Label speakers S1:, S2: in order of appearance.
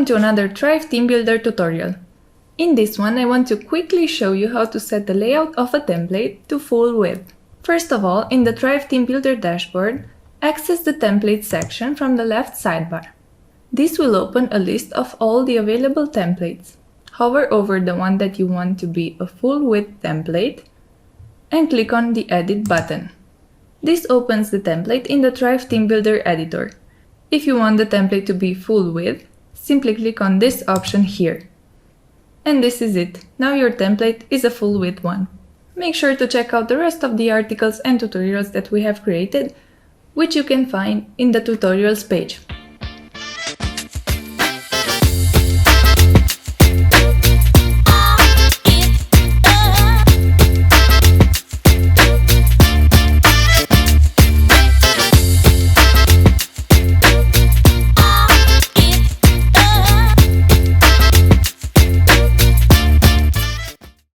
S1: Welcome to another Thrive Team Builder tutorial. In this one, I want to quickly show you how to set the layout of a template to full width. First of all, in the Thrive Team Builder dashboard, access the Templates section from the left sidebar. This will open a list of all the available templates. Hover over the one that you want to be a full width template and click on the Edit button. This opens the template in the Thrive Team Builder editor. If you want the template to be full width, simply click on this option here. And this is it. Now your template is a full width one. Make sure to check out the rest of the articles and tutorials that we have created, which you can find in the tutorials page.